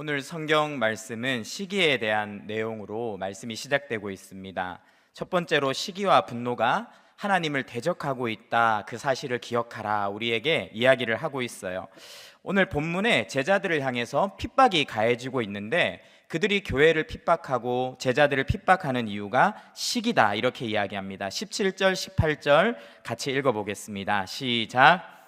오늘 성경 말씀은 시기에 대한 내용으로 말씀이 시작되고 있습니다. 첫 번째로 시기와 분노가 하나님을 대적하고 있다, 그 사실을 기억하라, 우리에게 이야기를 하고 있어요. 오늘 본문에 제자들을 향해서 핍박이 가해지고 있는데 그들이 교회를 핍박하고 제자들을 핍박하는 이유가 시기다, 이렇게 이야기합니다. 17절 18절 같이 읽어보겠습니다. 시작.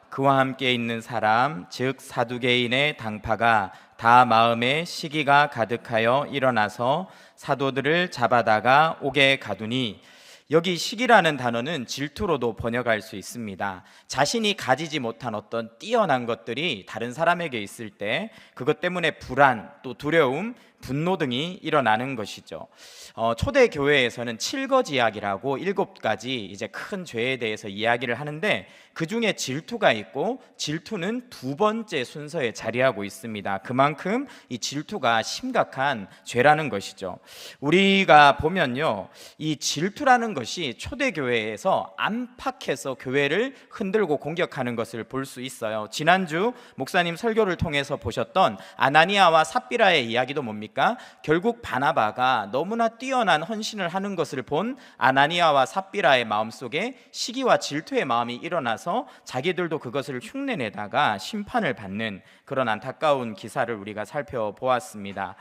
그와 함께 있는 사람 즉 사두개인의 당파가 다 마음에 시기가 가득하여 일어나서 사도들을 잡아다가 옥에 가두니, 여기 시기라는 단어는 질투로도 번역할 수 있습니다. 자신이 가지지 못한 어떤 뛰어난 것들이 다른 사람에게 있을 때 그것 때문에 불안, 또 두려움, 분노 등이 일어나는 것이죠. 초대 교회에서는 7거지약이라고 7가지 이제 큰 죄에 대해서 이야기를 하는데 그 중에 질투가 있고, 질투는 두 번째 순서에 자리하고 있습니다. 그만큼 이 질투가 심각한 죄라는 것이죠. 우리가 보면요, 이 질투라는 것이 초대 교회에서 안팎에서 교회를 흔들고 공격하는 것을 볼 수 있어요. 지난주 목사님 설교를 통해서 보셨던 아나니아와 삽비라의 이야기도 뭡니까? 결국 바나바가 너무나 뛰어난 헌신을 하는 것을 본 아나니아와 삽비라의 마음속에 시기와 질투의 마음이 일어나서 자기들도 그것을 흉내내다가 심판을 받는 그런 안타까운 기사를 우리가 살펴보았습니다.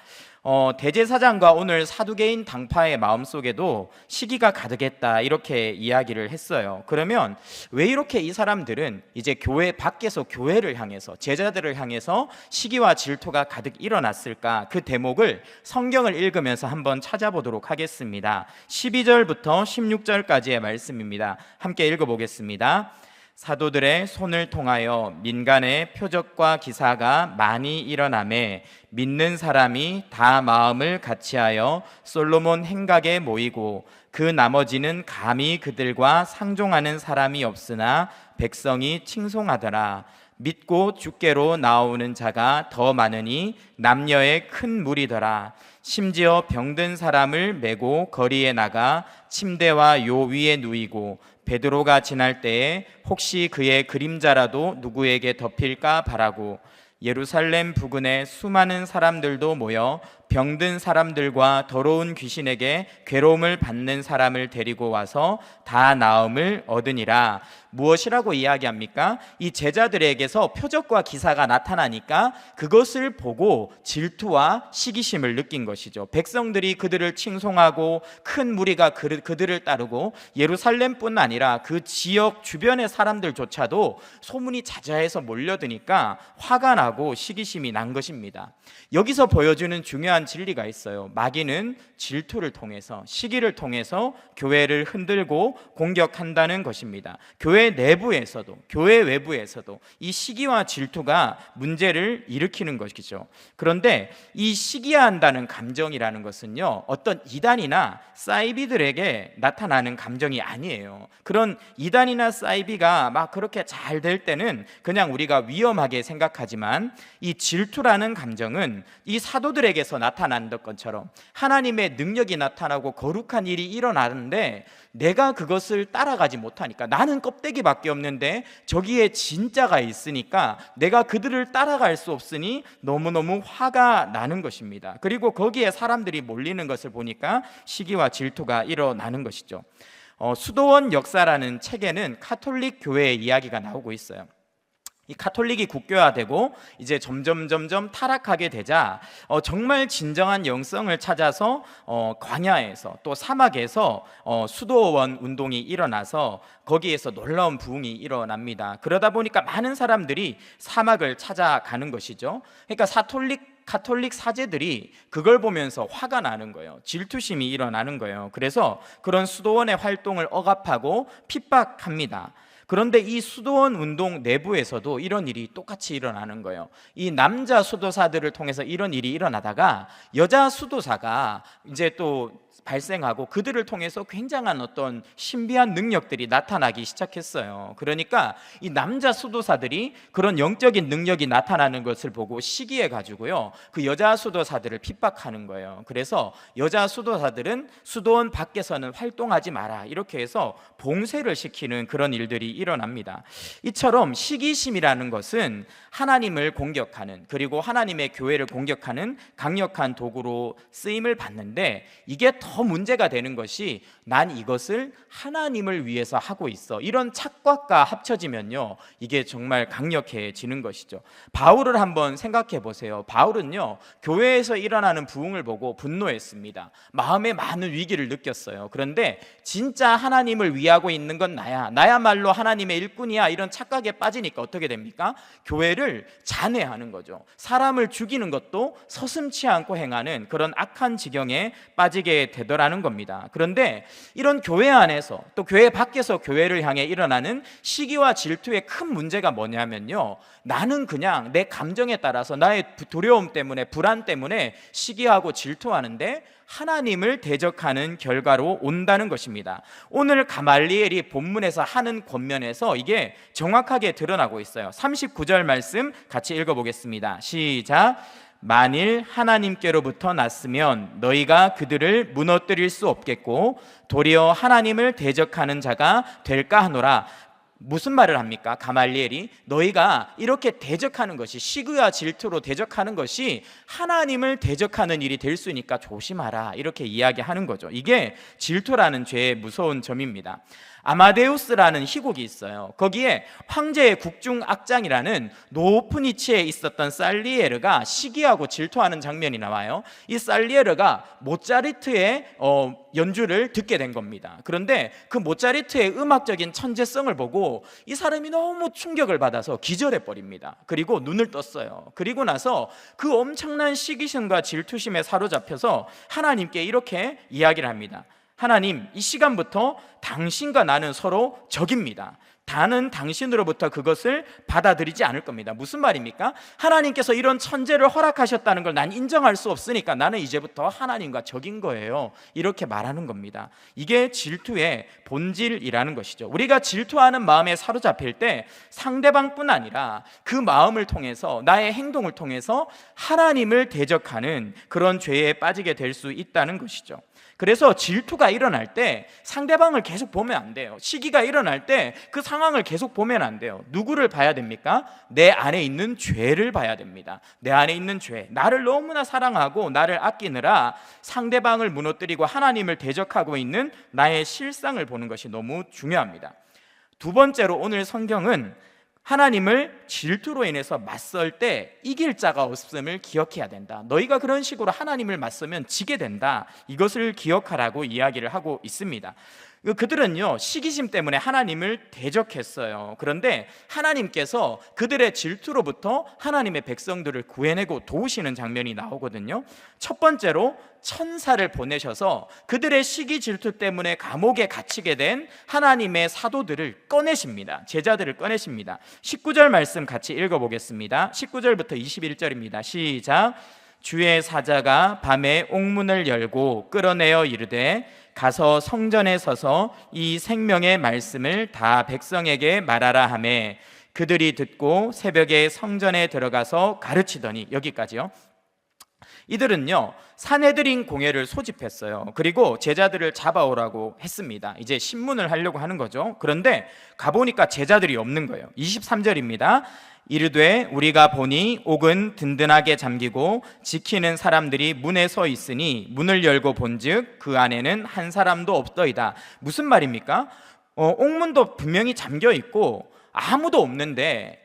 대제사장과 오늘 사두개인 당파의 마음속에도 시기가 가득했다, 이렇게 이야기를 했어요. 그러면 왜 이렇게 이 사람들은 이제 교회 밖에서 교회를 향해서, 제자들을 향해서 시기와 질투가 가득 일어났을까? 그 대목을 성경을 읽으면서 한번 찾아보도록 하겠습니다. 12절부터 16절까지의 말씀입니다. 함께 읽어보겠습니다. 사도들의 손을 통하여 민간의 표적과 기사가 많이 일어나매 믿는 사람이 다 마음을 같이하여 솔로몬 행각에 모이고, 그 나머지는 감히 그들과 상종하는 사람이 없으나 백성이 칭송하더라. 믿고 주께로 나오는 자가 더 많으니 남녀의 큰 무리더라. 심지어 병든 사람을 메고 거리에 나가 침대와 요 위에 누이고, 베드로가 지날 때에 혹시 그의 그림자라도 누구에게 덮일까 바라고, 예루살렘 부근에 수많은 사람들도 모여 병든 사람들과 더러운 귀신에게 괴로움을 받는 사람을 데리고 와서 다 나음을 얻으니라. 무엇이라고 이야기합니까? 이 제자들에게서 표적과 기사가 나타나니까 그것을 보고 질투와 시기심을 느낀 것이죠. 백성들이 그들을 칭송하고 큰 무리가 그들을 따르고, 예루살렘뿐 아니라 그 지역 주변의 사람들조차도 소문이 자자해서 몰려드니까 화가 나고 시기심이 난 것입니다. 여기서 보여주는 중요한 진리가 있어요. 마귀는 질투를 통해서, 시기를 통해서 교회를 흔들고 공격한다는 것입니다. 교회 내부에서도 교회 외부에서도 이 시기와 질투가 문제를 일으키는 것이죠. 그런데 이 시기한다는 감정이라는 것은요, 어떤 이단이나 사이비들에게 나타나는 감정이 아니에요. 그런 이단이나 사이비가 막 그렇게 잘 될 때는 그냥 우리가 위험하게 생각하지만, 이 질투라는 감정은 이 사도들에게서 나타난 것처럼 하나님의 능력이 나타나고 거룩한 일이 일어나는데 내가 그것을 따라가지 못하니까, 나는 껍데기밖에 없는데 저기에 진짜가 있으니까 내가 그들을 따라갈 수 없으니 너무너무 화가 나는 것입니다. 그리고 거기에 사람들이 몰리는 것을 보니까 시기와 질투가 일어나는 것이죠. 수도원 역사라는 책에는 카톨릭 교회의 이야기가 나오고 있어요. 이 카톨릭이 국교화되고 이제 점점 타락하게 되자 정말 진정한 영성을 찾아서 광야에서 또 사막에서 수도원 운동이 일어나서 거기에서 놀라운 부흥이 일어납니다. 그러다 보니까 많은 사람들이 사막을 찾아가는 것이죠. 그러니까 카톨릭 사제들이 그걸 보면서 화가 나는 거예요. 질투심이 일어나는 거예요. 그래서 그런 수도원의 활동을 억압하고 핍박합니다. 그런데 이 수도원 운동 내부에서도 이런 일이 똑같이 일어나는 거예요. 이 남자 수도사들을 통해서 이런 일이 일어나다가 여자 수도사가 이제 또 발생하고 그들을 통해서 굉장한 어떤 신비한 능력들이 나타나기 시작했어요. 그러니까 이 남자 수도사들이 그런 영적인 능력이 나타나는 것을 보고 시기해 가지고요, 그 여자 수도사들을 핍박하는 거예요. 그래서 여자 수도사들은 수도원 밖에서는 활동하지 마라, 이렇게 해서 봉쇄를 시키는 그런 일들이 일어납니다. 이처럼 시기심이라는 것은 하나님을 공격하는, 그리고 하나님의 교회를 공격하는 강력한 도구로 쓰임을 받는데, 이게 더 문제가 되는 것이 난 이것을 하나님을 위해서 하고 있어, 이런 착각과 합쳐지면요, 이게 정말 강력해지는 것이죠. 바울을 한번 생각해 보세요. 바울은요, 교회에서 일어나는 부흥을 보고 분노했습니다. 마음에 많은 위기를 느꼈어요. 그런데 진짜 하나님을 위하고 있는 건 나야말로 하나님의 일꾼이야, 이런 착각에 빠지니까 어떻게 됩니까? 교회를 잔해하는 거죠. 사람을 죽이는 것도 서슴지 않고 행하는 그런 악한 지경에 빠지게 되더라는 겁니다. 그런데 이런 교회 안에서 또 교회 밖에서 교회를 향해 일어나는 시기와 질투의 큰 문제가 뭐냐면요, 나는 그냥 내 감정에 따라서 나의 두려움 때문에, 불안 때문에 시기하고 질투하는데 하나님을 대적하는 결과로 온다는 것입니다. 오늘 가말리엘이 본문에서 하는 권면에서 이게 정확하게 드러나고 있어요. 39절 말씀 같이 읽어보겠습니다. 시작. 만일 하나님께로부터 났으면 너희가 그들을 무너뜨릴 수 없겠고 도리어 하나님을 대적하는 자가 될까 하노라. 무슨 말을 합니까? 가말리엘이 너희가 이렇게 대적하는 것이, 시기와 질투로 대적하는 것이 하나님을 대적하는 일이 될 수 있으니까 조심하라, 이렇게 이야기하는 거죠. 이게 질투라는 죄의 무서운 점입니다. 아마데우스라는 희곡이 있어요. 거기에 황제의 국중 악장이라는 높은 위치에 있었던 살리에르가 시기하고 질투하는 장면이 나와요. 이 살리에르가 모차르트의 연주를 듣게 된 겁니다. 그런데 그 모차르트의 음악적인 천재성을 보고 이 사람이 너무 충격을 받아서 기절해 버립니다. 그리고 눈을 떴어요. 그리고 나서 그 엄청난 시기심과 질투심에 사로잡혀서 하나님께 이렇게 이야기를 합니다. 하나님, 이 시간부터 당신과 나는 서로 적입니다. 나는 당신으로부터 그것을 받아들이지 않을 겁니다. 무슨 말입니까? 하나님께서 이런 천재를 허락하셨다는 걸 난 인정할 수 없으니까 나는 이제부터 하나님과 적인 거예요, 이렇게 말하는 겁니다. 이게 질투의 본질이라는 것이죠. 우리가 질투하는 마음에 사로잡힐 때 상대방뿐 아니라 그 마음을 통해서, 나의 행동을 통해서 하나님을 대적하는 그런 죄에 빠지게 될 수 있다는 것이죠. 그래서 질투가 일어날 때 상대방을 계속 보면 안 돼요. 시기가 일어날 때 그 상황을 계속 보면 안 돼요. 누구를 봐야 됩니까? 내 안에 있는 죄를 봐야 됩니다. 내 안에 있는 죄, 나를 너무나 사랑하고 나를 아끼느라 상대방을 무너뜨리고 하나님을 대적하고 있는 나의 실상을 보는 것이 너무 중요합니다. 두 번째로 오늘 성경은 하나님을 질투로 인해서 맞설 때 이길 자가 없음을 기억해야 된다. 너희가 그런 식으로 하나님을 맞서면 지게 된다, 이것을 기억하라고 이야기를 하고 있습니다. 그들은요, 시기심 때문에 하나님을 대적했어요. 그런데 하나님께서 그들의 질투로부터 하나님의 백성들을 구해내고 도우시는 장면이 나오거든요. 첫 번째로 천사를 보내셔서 그들의 시기 질투 때문에 감옥에 갇히게 된 하나님의 사도들을 꺼내십니다. 제자들을 꺼내십니다. 19절 말씀 같이 읽어보겠습니다. 19절부터 21절입니다. 시작. 주의 사자가 밤에 옥문을 열고 끌어내어 이르되 가서 성전에 서서 이 생명의 말씀을 다 백성에게 말하라 하매 그들이 듣고 새벽에 성전에 들어가서 가르치더니, 여기까지요. 이들은요, 산헤드린 공회를 소집했어요. 그리고 제자들을 잡아오라고 했습니다. 이제 신문을 하려고 하는 거죠. 그런데 가보니까 제자들이 없는 거예요. 23절입니다. 이르되 우리가 보니 옥은 든든하게 잠기고 지키는 사람들이 문에 서 있으니 문을 열고 본즉 그 안에는 한 사람도 없더이다. 무슨 말입니까? 옥문도 분명히 잠겨 있고 아무도 없는데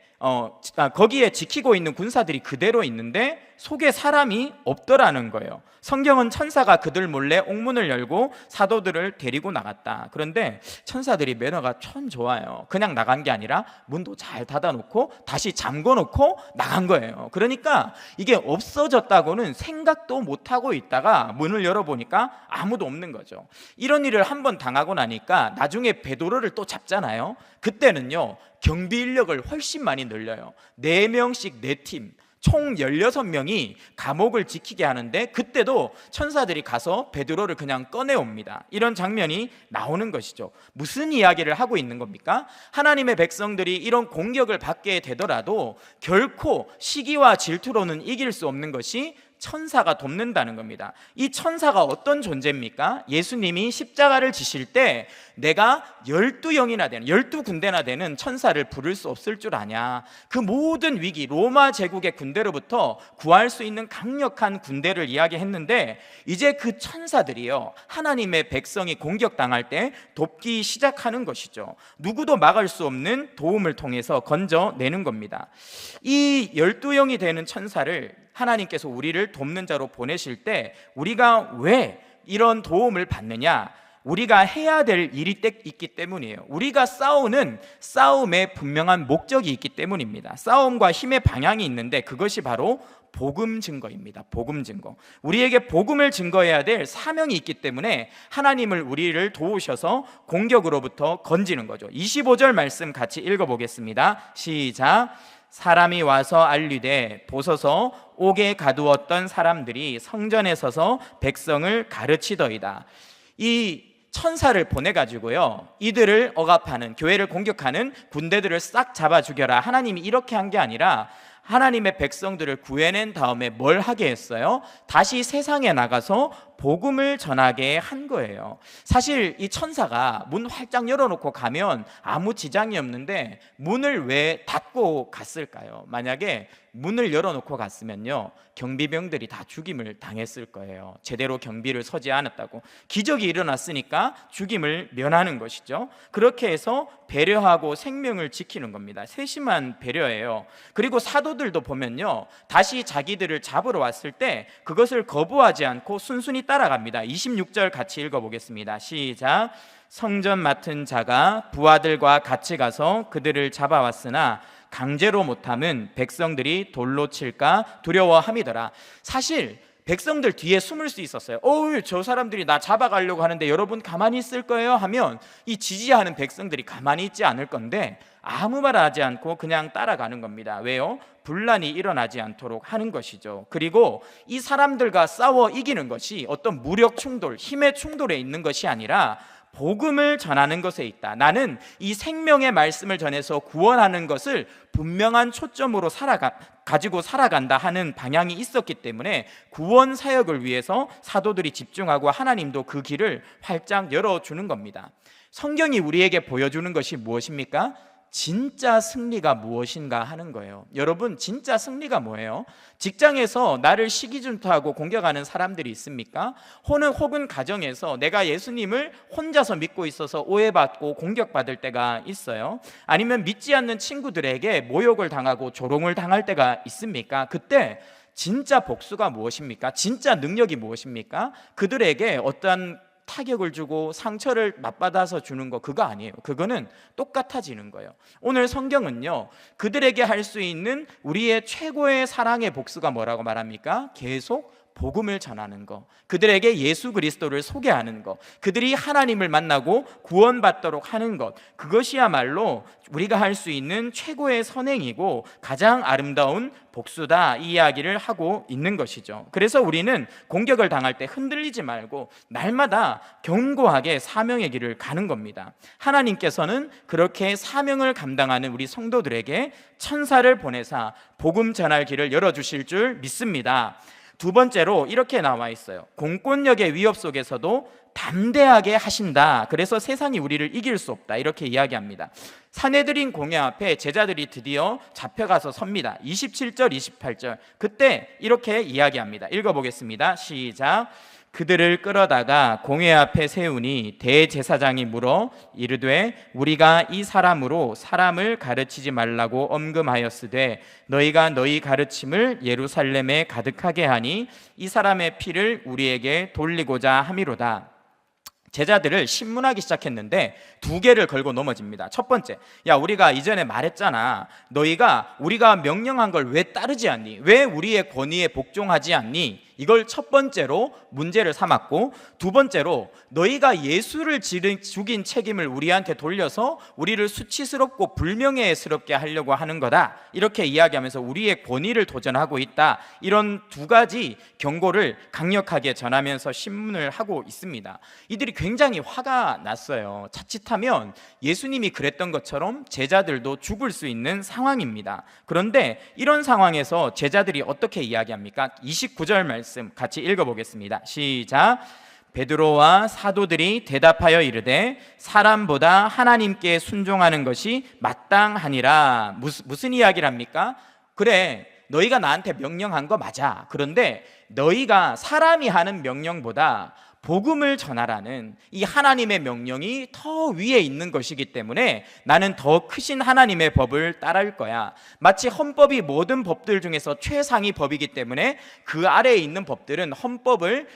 거기에 지키고 있는 군사들이 그대로 있는데 속에 사람이 없더라는 거예요. 성경은 천사가 그들 몰래 옥문을 열고 사도들을 데리고 나갔다. 그런데 천사들이 매너가 참 좋아요. 그냥 나간 게 아니라 문도 잘 닫아놓고 다시 잠궈놓고 나간 거예요. 그러니까 이게 없어졌다고는 생각도 못하고 있다가 문을 열어보니까 아무도 없는 거죠. 이런 일을 한번 당하고 나니까 나중에 베드로를 또 잡잖아요. 그때는요, 경비 인력을 훨씬 많이 늘려요. 4명씩 4팀, 총 16명이 감옥을 지키게 하는데 그때도 천사들이 가서 베드로를 그냥 꺼내옵니다. 이런 장면이 나오는 것이죠. 무슨 이야기를 하고 있는 겁니까? 하나님의 백성들이 이런 공격을 받게 되더라도 결코 시기와 질투로는 이길 수 없는 것이 천사가 돕는다는 겁니다. 이 천사가 어떤 존재입니까? 예수님이 십자가를 지실 때 내가 12영이나 되는 12군대나 되는 천사를 부를 수 없을 줄 아냐. 그 모든 위기, 로마 제국의 군대로부터 구할 수 있는 강력한 군대를 이야기했는데 이제 그 천사들이요, 하나님의 백성이 공격당할 때 돕기 시작하는 것이죠. 누구도 막을 수 없는 도움을 통해서 건져내는 겁니다. 이 12영이 되는 천사를 하나님께서 우리를 돕는 자로 보내실 때 우리가 왜 이런 도움을 받느냐? 우리가 해야 될 일이 있기 때문이에요. 우리가 싸우는 싸움에 분명한 목적이 있기 때문입니다. 싸움과 힘의 방향이 있는데 그것이 바로 복음 증거입니다. 복음 증거. 우리에게 복음을 증거해야 될 사명이 있기 때문에 하나님을 우리를 도우셔서 공격으로부터 건지는 거죠. 25절 말씀 같이 읽어보겠습니다. 시작. 사람이 와서 알리되 보소서 옥에 가두었던 사람들이 성전에 서서 백성을 가르치더이다. 이 천사를 보내가지고요, 이들을 억압하는, 교회를 공격하는 군대들을 싹 잡아 죽여라. 하나님이 이렇게 한 게 아니라 하나님의 백성들을 구해낸 다음에 뭘 하게 했어요? 다시 세상에 나가서 복음을 전하게 한 거예요. 사실 이 천사가 문 활짝 열어놓고 가면 아무 지장이 없는데 문을 왜 닫고 갔을까요? 만약에 문을 열어놓고 갔으면요, 경비병들이 다 죽임을 당했을 거예요. 제대로 경비를 서지 않았다고. 기적이 일어났으니까 죽임을 면하는 것이죠. 그렇게 해서 배려하고 생명을 지키는 겁니다. 세심한 배려예요. 그리고 사도들도 보면요, 다시 자기들을 잡으러 왔을 때 그것을 거부하지 않고 순순히 따라갑니다. 26절 같이 읽어보겠습니다. 시작. 성전 맡은 자가 부하들과 같이 가서 그들을 잡아왔으나 강제로 못함은 백성들이 돌로 칠까 두려워함이더라. 사실 백성들 뒤에 숨을 수 있었어요. 저 사람들이 나 잡아가려고 하는데 여러분 가만히 있을 거예요? 하면 이 지지하는 백성들이 가만히 있지 않을 건데 아무 말 하지 않고 그냥 따라가는 겁니다. 왜요? 분란이 일어나지 않도록 하는 것이죠. 그리고 이 사람들과 싸워 이기는 것이 어떤 무력 충돌, 힘의 충돌에 있는 것이 아니라 복음을 전하는 것에 있다. 나는 이 생명의 말씀을 전해서 구원하는 것을 분명한 초점으로 가지고 살아간다 하는 방향이 있었기 때문에 구원 사역을 위해서 사도들이 집중하고 하나님도 그 길을 활짝 열어주는 겁니다. 성경이 우리에게 보여주는 것이 무엇입니까? 진짜 승리가 무엇인가 하는 거예요. 여러분, 진짜 승리가 뭐예요? 직장에서 나를 시기준투하고 공격하는 사람들이 있습니까? 혹은 가정에서 내가 예수님을 혼자서 믿고 있어서 오해받고 공격받을 때가 있어요? 아니면 믿지 않는 친구들에게 모욕을 당하고 조롱을 당할 때가 있습니까? 그때 진짜 복수가 무엇입니까? 진짜 능력이 무엇입니까? 그들에게 어떤 타격을 주고 상처를 맞받아서 주는 거, 그거 아니에요. 그거는 똑같아지는 거예요. 오늘 성경은요, 그들에게 할 수 있는 우리의 최고의 사랑의 복수가 뭐라고 말합니까? 계속 복음을 전하는 거, 그들에게 예수 그리스도를 소개하는 것, 그들이 하나님을 만나고 구원받도록 하는 것, 그것이야말로 우리가 할 수 있는 최고의 선행이고 가장 아름다운 복수다, 이 이야기를 하고 있는 것이죠. 그래서 우리는 공격을 당할 때 흔들리지 말고 날마다 견고하게 사명의 길을 가는 겁니다. 하나님께서는 그렇게 사명을 감당하는 우리 성도들에게 천사를 보내사 복음 전할 길을 열어주실 줄 믿습니다. 두 번째로 이렇게 나와 있어요. 공권력의 위협 속에서도 담대하게 하신다. 그래서 세상이 우리를 이길 수 없다, 이렇게 이야기합니다. 산헤드린 공회 앞에 제자들이 드디어 잡혀가서 섭니다. 27절 28절 그때 이렇게 이야기합니다. 읽어보겠습니다. 시작. 그들을 끌어다가 공회 앞에 세우니 대제사장이 물어 이르되 우리가 이 사람으로 사람을 가르치지 말라고 엄금하였으되 너희가 너희 가르침을 예루살렘에 가득하게 하니 이 사람의 피를 우리에게 돌리고자 함이로다. 제자들을 신문하기 시작했는데 두 개를 걸고 넘어집니다. 첫 번째, 야, 우리가 이전에 말했잖아. 너희가 우리가 명령한 걸 왜 따르지 않니? 왜 우리의 권위에 복종하지 않니? 이걸 첫 번째로 문제를 삼았고, 두 번째로 너희가 예수를 죽인 책임을 우리한테 돌려서 우리를 수치스럽고 불명예스럽게 하려고 하는 거다, 이렇게 이야기하면서 우리의 권위를 도전하고 있다, 이런 두 가지 경고를 강력하게 전하면서 신문을 하고 있습니다. 이들이 굉장히 화가 났어요. 자칫하면 예수님이 그랬던 것처럼 제자들도 죽을 수 있는 상황입니다. 그런데 이런 상황에서 제자들이 어떻게 이야기합니까? 29절 말씀 같이 읽어보겠습니다. 시작. 베드로와 사도들이 대답하여 이르되 사람보다 하나님께 순종하는 것이 마땅하니라. 무슨 이야기를 합니까? 그래, 너희가 나한테 명령한 거 맞아. 그런데 너희가 사람이 하는 명령보다 복음을 전하라는 이 하나님의 명령이 더 위에 있는 것이기 때문에 나는 더 크신 하나님의 법을 따를 거야. 마치 헌법이 모든 법들 중에서 최상위 법이기 때문에 그 아래에 있는 법들은 헌법을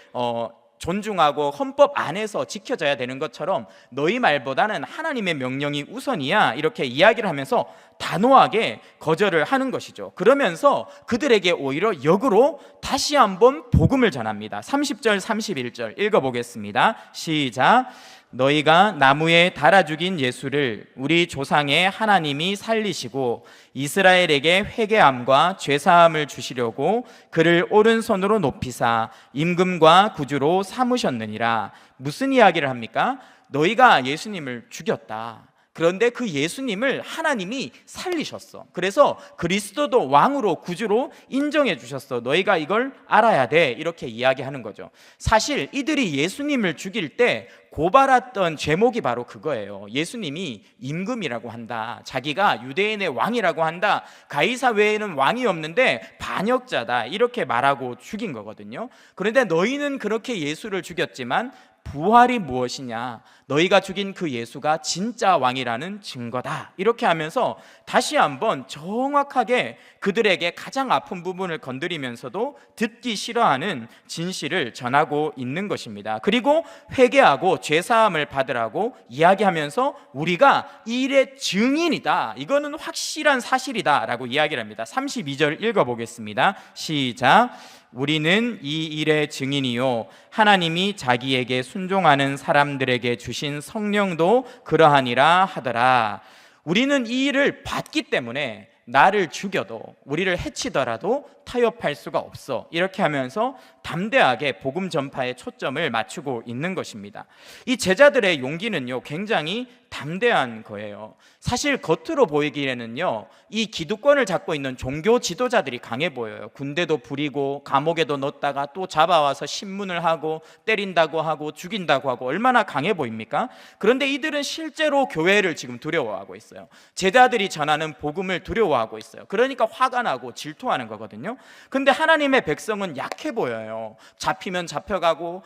존중하고 헌법 안에서 지켜져야 되는 것처럼 너희 말보다는 하나님의 명령이 우선이야, 이렇게 이야기를 하면서 단호하게 거절을 하는 것이죠. 그러면서 그들에게 오히려 역으로 다시 한번 복음을 전합니다. 30절 31절 읽어보겠습니다. 시작. 너희가 나무에 달아 죽인 예수를 우리 조상의 하나님이 살리시고 이스라엘에게 회개함과 죄사함을 주시려고 그를 오른손으로 높이사 임금과 구주로 삼으셨느니라. 무슨 이야기를 합니까? 너희가 예수님을 죽였다. 그런데 그 예수님을 하나님이 살리셨어. 그래서 그리스도도 왕으로 구주로 인정해 주셨어. 너희가 이걸 알아야 돼, 이렇게 이야기하는 거죠. 사실 이들이 예수님을 죽일 때 고발했던 제목이 바로 그거예요. 예수님이 임금이라고 한다, 자기가 유대인의 왕이라고 한다, 가이사 외에는 왕이 없는데 반역자다, 이렇게 말하고 죽인 거거든요. 그런데 너희는 그렇게 예수를 죽였지만 부활이 무엇이냐, 너희가 죽인 그 예수가 진짜 왕이라는 증거다, 이렇게 하면서 다시 한번 정확하게 그들에게 가장 아픈 부분을 건드리면서도 듣기 싫어하는 진실을 전하고 있는 것입니다. 그리고 회개하고 죄사함을 받으라고 이야기하면서 우리가 이 일의 증인이다, 이거는 확실한 사실이다 라고 이야기를 합니다. 32절 읽어보겠습니다. 시작. 우리는 이 일의 증인이요 하나님이 자기에게 순종하는 사람들에게 주신 성령도 그러하니라 하더라. 우리는 이 일을 받기 때문에 나를 죽여도 우리를 해치더라도 타협할 수가 없어, 이렇게 하면서 담대하게 복음 전파에 초점을 맞추고 있는 것입니다. 이 제자들의 용기는요 굉장히 담대한 거예요. 사실 겉으로 보이기에는요 이 기득권을 잡고 있는 종교 지도자들이 강해 보여요. 군대도 부리고 감옥에도 넣었다가 또 잡아와서 신문을 하고 때린다고 하고 죽인다고 하고 얼마나 강해 보입니까? 그런데 이들은 실제로 교회를 지금 두려워하고 있어요. 제자들이 전하는 복음을 두려워하고 있어요. 그러니까 화가 나고 질투하는 거거든요. 근데 하나님의 백성은 약해 보여요. 잡히면 잡혀가고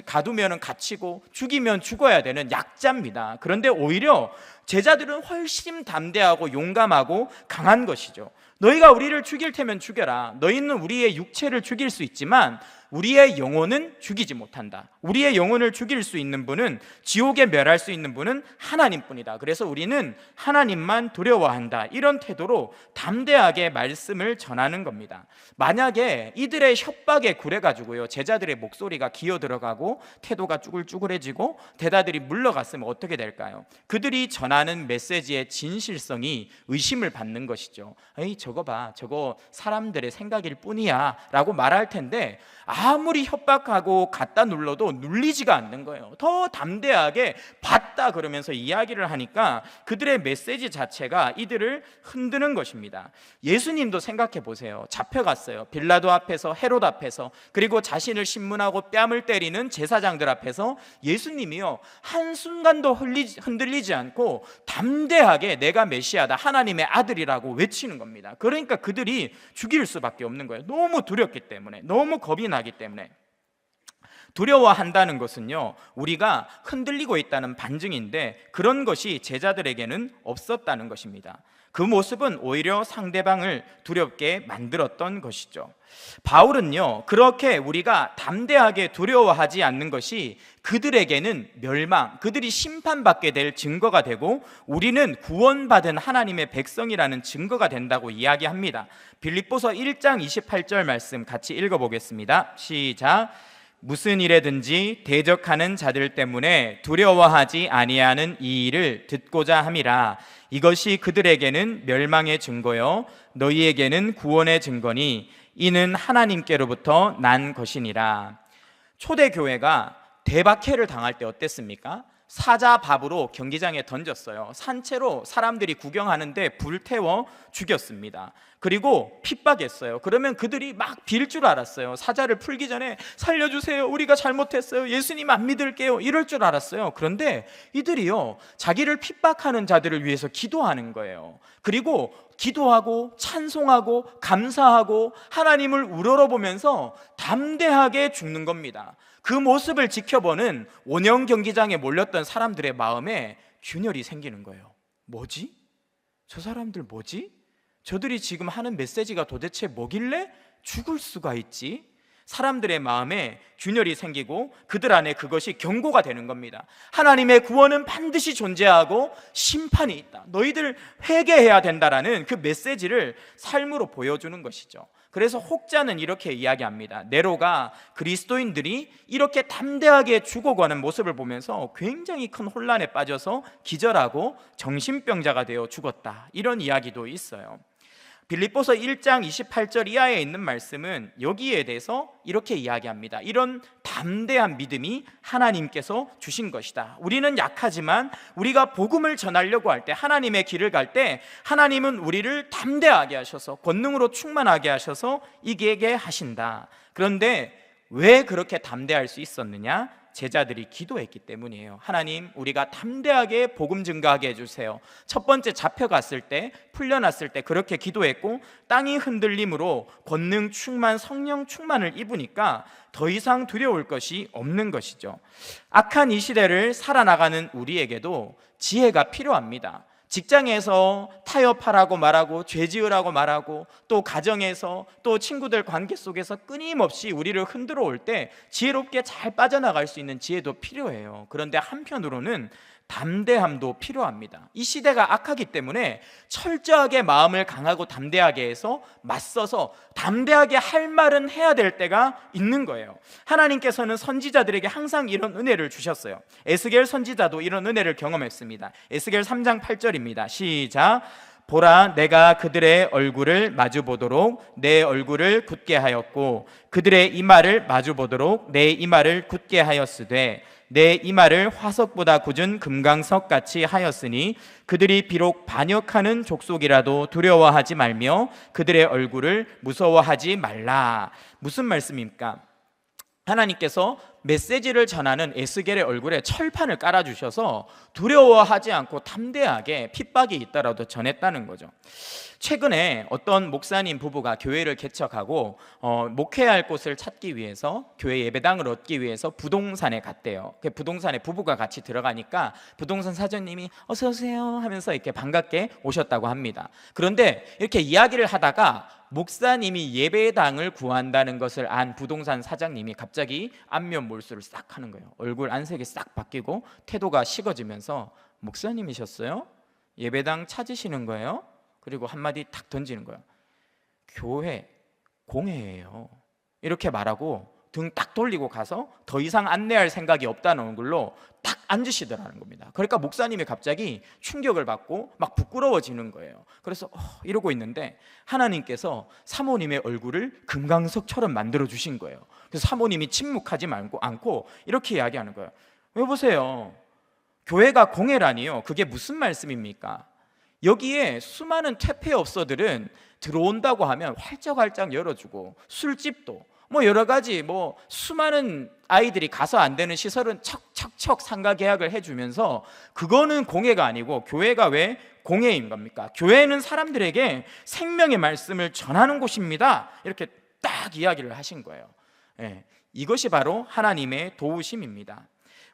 가두면 갇히고 죽이면 죽어야 되는 약자입니다. 그런데 오히려 제자들은 훨씬 담대하고 용감하고 강한 것이죠. 너희가 우리를 죽일 테면 죽여라. 너희는 우리의 육체를 죽일 수 있지만 우리의 영혼은 죽이지 못한다. 우리의 영혼을 죽일 수 있는 분은, 지옥에 멸할 수 있는 분은 하나님뿐이다. 그래서 우리는 하나님만 두려워한다. 이런 태도로 담대하게 말씀을 전하는 겁니다. 만약에 이들의 협박에 굴해가지고요 제자들의 목소리가 기어들어가고 태도가 쭈글쭈글해지고 대다들이 물러갔으면 어떻게 될까요? 그들이 전하는 메시지의 진실성이 의심을 받는 것이죠. 에이, 저거 봐, 저거 사람들의 생각일 뿐이야 라고 말할 텐데 아무리 협박하고 갖다 눌러도 눌리지가 않는 거예요. 더 담대하게 받다 그러면서 이야기를 하니까 그들의 메시지 자체가 이들을 흔드는 것입니다. 예수님도 생각해 보세요. 잡혀갔어요. 빌라도 앞에서, 헤롯 앞에서, 그리고 자신을 신문하고 뺨을 때리는 제사장들 앞에서 예수님이요 한순간도 흔들리지 않고 담대하게 내가 메시아다, 하나님의 아들이라고 외치는 겁니다. 그러니까 그들이 죽일 수밖에 없는 거예요. 너무 두렵기 때문에, 너무 겁이 나기 때문에. 두려워한다는 것은요 우리가 흔들리고 있다는 반증인데 그런 것이 제자들에게는 없었다는 것입니다. 그 모습은 오히려 상대방을 두렵게 만들었던 것이죠. 바울은요, 그렇게 우리가 담대하게 두려워하지 않는 것이 그들에게는 멸망, 그들이 심판받게 될 증거가 되고 우리는 구원받은 하나님의 백성이라는 증거가 된다고 이야기합니다. 빌립보서 1장 28절 말씀 같이 읽어보겠습니다. 시작. 무슨 일에든지 대적하는 자들 때문에 두려워하지 아니하는 이 일을 듣고자 함이라. 이것이 그들에게는 멸망의 증거요 너희에게는 구원의 증거니 이는 하나님께로부터 난 것이니라. 초대교회가 대박해를 당할 때 어땠습니까? 사자밥으로 경기장에 던졌어요. 산채로 사람들이 구경하는데 불태워 죽였습니다. 그리고 핍박했어요. 그러면 그들이 막 빌 줄 알았어요. 사자를 풀기 전에 살려주세요, 우리가 잘못했어요, 예수님 안 믿을게요, 이럴 줄 알았어요. 그런데 이들이요, 자기를 핍박하는 자들을 위해서 기도하는 거예요. 그리고 기도하고 찬송하고 감사하고 하나님을 우러러보면서 담대하게 죽는 겁니다. 그 모습을 지켜보는 원형 경기장에 몰렸던 사람들의 마음에 균열이 생기는 거예요. 뭐지? 저 사람들 뭐지? 저들이 지금 하는 메시지가 도대체 뭐길래 죽을 수가 있지? 사람들의 마음에 균열이 생기고 그들 안에 그것이 경고가 되는 겁니다. 하나님의 구원은 반드시 존재하고 심판이 있다, 너희들 회개해야 된다라는 그 메시지를 삶으로 보여주는 것이죠. 그래서 혹자는 이렇게 이야기합니다. 네로가 그리스도인들이 이렇게 담대하게 죽어가는 모습을 보면서 굉장히 큰 혼란에 빠져서 기절하고 정신병자가 되어 죽었다, 이런 이야기도 있어요. 빌립보서 1장 28절 이하에 있는 말씀은 여기에 대해서 이렇게 이야기합니다. 이런 담대한 믿음이 하나님께서 주신 것이다. 우리는 약하지만 우리가 복음을 전하려고 할 때, 하나님의 길을 갈 때 하나님은 우리를 담대하게 하셔서 권능으로 충만하게 하셔서 이기게 하신다. 그런데 왜 그렇게 담대할 수 있었느냐? 제자들이 기도했기 때문이에요. 하나님, 우리가 담대하게 복음 증거하게 해주세요. 첫 번째 잡혀갔을 때, 풀려났을 때 그렇게 기도했고, 땅이 흔들림으로 권능 충만, 성령 충만을 입으니까 더 이상 두려울 것이 없는 것이죠. 악한 이 시대를 살아나가는 우리에게도 지혜가 필요합니다. 직장에서 타협하라고 말하고 죄 지으라고 말하고, 또 가정에서, 또 친구들 관계 속에서 끊임없이 우리를 흔들어 올 때 지혜롭게 잘 빠져나갈 수 있는 지혜도 필요해요. 그런데 한편으로는 담대함도 필요합니다. 이 시대가 악하기 때문에 철저하게 마음을 강하고 담대하게 해서 맞서서 담대하게 할 말은 해야 될 때가 있는 거예요. 하나님께서는 선지자들에게 항상 이런 은혜를 주셨어요. 에스겔 선지자도 이런 은혜를 경험했습니다. 에스겔 3장 8절입니다. 시작. 보라, 내가 그들의 얼굴을 마주보도록 내 얼굴을 굳게 하였고 그들의 이마를 마주보도록 내 이마를 굳게 하였으되 내 이마를 화석보다 굳은 금강석같이 하였으니 그들이 비록 반역하는 족속이라도 두려워하지 말며 그들의 얼굴을 무서워하지 말라. 무슨 말씀입니까? 하나님께서 메시지를 전하는 에스겔의 얼굴에 철판을 깔아주셔서 두려워하지 않고 담대하게 핍박이 있더라도 전했다는 거죠. 최근에 어떤 목사님 부부가 교회를 개척하고 목회할 곳을 찾기 위해서, 교회 예배당을 얻기 위해서 부동산에 갔대요. 그 부동산에 부부가 같이 들어가니까 부동산 사장님이 어서 오세요 하면서 이렇게 반갑게 오셨다고 합니다. 그런데 이렇게 이야기를 하다가 목사님이 예배당을 구한다는 것을 안 부동산 사장님이 갑자기 안면 몰수를 싹 하는 거예요. 얼굴 안색이 싹 바뀌고 태도가 식어지면서 목사님이셨어요? 예배당 찾으시는 거예요? 그리고 한마디 탁 던지는 거예요. 교회 공회예요. 이렇게 말하고 등 딱 돌리고 가서 더 이상 안내할 생각이 없다는 얼굴로 딱 앉으시더라는 겁니다. 그러니까 목사님이 갑자기 충격을 받고 막 부끄러워지는 거예요. 그래서 이러고 있는데 하나님께서 사모님의 얼굴을 금강석처럼 만들어 주신 거예요. 그래서 사모님이 침묵하지 않고 이렇게 이야기하는 거예요. 여보세요, 교회가 공회라니요, 그게 무슨 말씀입니까? 여기에 수많은 퇴폐업소들은 들어온다고 하면 활짝활짝 열어주고, 술집도 여러 가지 수많은 아이들이 가서 안 되는 시설은 척척척 상가 계약을 해주면서, 그거는 공회가 아니고 교회가 왜 공회인 겁니까? 교회는 사람들에게 생명의 말씀을 전하는 곳입니다. 이렇게 딱 이야기를 하신 거예요. 이것이 바로 하나님의 도우심입니다.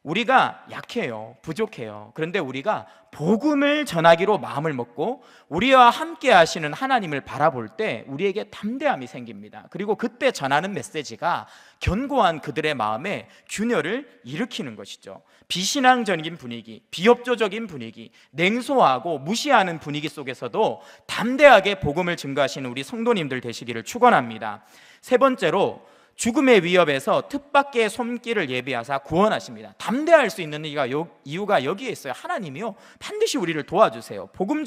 우리가 약해요. 부족해요. 그런데 우리가 복음을 전하기로 마음을 먹고 우리와 함께 하시는 하나님을 바라볼 때 우리에게 담대함이 생깁니다. 그리고 그때 전하는 메시지가 견고한 그들의 마음에 균열을 일으키는 것이죠. 비신앙적인 분위기, 비협조적인 분위기, 냉소하고 무시하는 분위기 속에서도 담대하게 복음을 증거하시는 우리 성도님들 되시기를 축원합니다. 세 번째로, 죽음의 위협에서 뜻밖의 손길을 예비하사 구원하십니다. 담대할 수 있는 이유가 여기에 있어요. 하나님이요, 반드시 우리를 도와주세요. 복음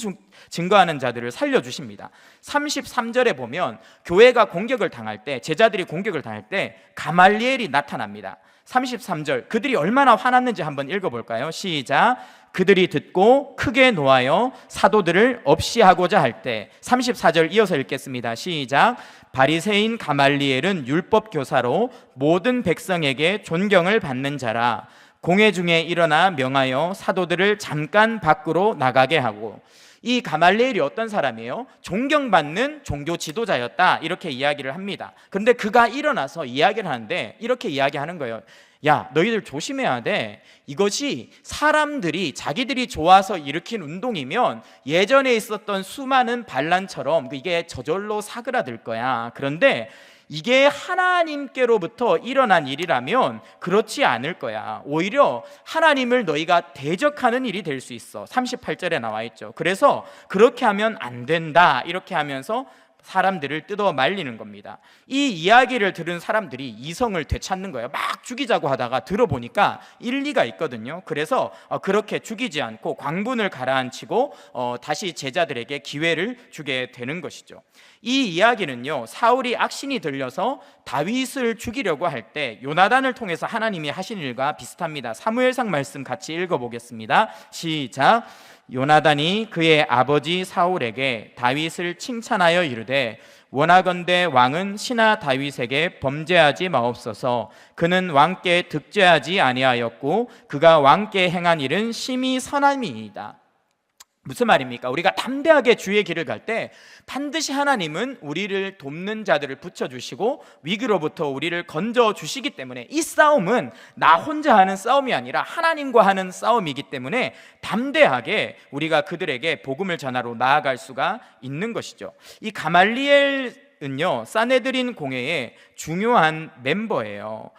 증거하는 자들을 살려주십니다. 33절에 보면 교회가 공격을 당할 때, 제자들이 공격을 당할 때 가말리엘이 나타납니다. 33절, 그들이 얼마나 화났는지 한번 읽어볼까요? 시작. 그들이 듣고 크게 노하여 사도들을 없이 하고자 할 때. 34절 이어서 읽겠습니다. 시작. 바리새인 가말리엘은 율법 교사로 모든 백성에게 존경을 받는 자라. 공회 중에 일어나 명하여 사도들을 잠깐 밖으로 나가게 하고. 이 가말리엘이 어떤 사람이에요? 존경받는 종교 지도자였다, 이렇게 이야기를 합니다. 그런데 그가 일어나서 이야기를 하는데 이렇게 이야기하는 거예요. 야, 너희들 조심해야 돼. 이것이 사람들이 자기들이 좋아서 일으킨 운동이면 예전에 있었던 수많은 반란처럼 이게 저절로 사그라들 거야. 그런데 이게 하나님께로부터 일어난 일이라면 그렇지 않을 거야. 오히려 하나님을 너희가 대적하는 일이 될 수 있어. 38절에 나와 있죠. 그래서 그렇게 하면 안 된다, 이렇게 하면서 사람들을 뜯어 말리는 겁니다. 이 이야기를 들은 사람들이 이성을 되찾는 거예요. 막 죽이자고 하다가 들어보니까 일리가 있거든요. 그래서 그렇게 죽이지 않고 광분을 가라앉히고 다시 제자들에게 기회를 주게 되는 것이죠. 이 이야기는요, 사울이 악신이 들려서 다윗을 죽이려고 할 때 요나단을 통해서 하나님이 하신 일과 비슷합니다. 사무엘상 말씀 같이 읽어보겠습니다. 시작. 요나단이 그의 아버지 사울에게 다윗을 칭찬하여 이르되 원하건대 왕은 신하 다윗에게 범죄하지 마옵소서. 그는 왕께 득죄하지 아니하였고 그가 왕께 행한 일은 심히 선함이니이다. 무슨 말입니까? 우리가 담대하게 주의 길을 갈 때 반드시 하나님은 우리를 돕는 자들을 붙여주시고 위기로부터 우리를 건져주시기 때문에 이 싸움은 나 혼자 하는 싸움이 아니라 하나님과 하는 싸움이기 때문에 담대하게 우리가 그들에게 복음을 전하러 나아갈 수가 있는 것이죠. 이 가말리엘은요, 사네드린 공회의 중요한 멤버예요.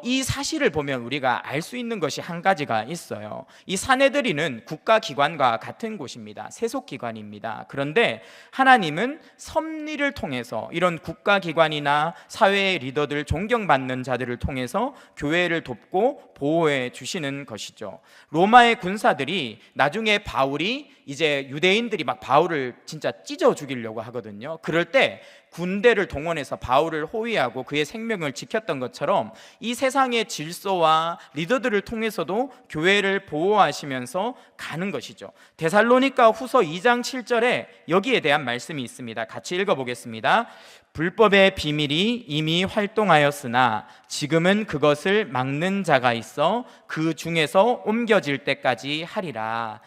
이 사실을 보면 우리가 알 수 있는 것이 한 가지가 있어요. 이 사네드린은 국가기관과 같은 곳입니다. 세속기관입니다. 그런데 하나님은 섭리를 통해서 이런 국가기관이나 사회의 리더들, 존경받는 자들을 통해서 교회를 돕고 보호해 주시는 것이죠. 로마의 군사들이 나중에 바울이 이제 유대인들이 막 바울을 진짜 찢어 죽이려고 하거든요. 그럴 때 군대를 동원해서 바울을 호위하고 그의 생명을 지켰던 것처럼 이 세상의 질서와 리더들을 통해서도 교회를 보호하시면서 가는 것이죠. 데살로니가 후서 2장 7절에 여기에 대한 말씀이 있습니다. 같이 읽어보겠습니다. 불법의 비밀이 이미 활동하였으나 지금은 그것을 막는 자가 있어 그 중에서 옮겨질 때까지 하리라.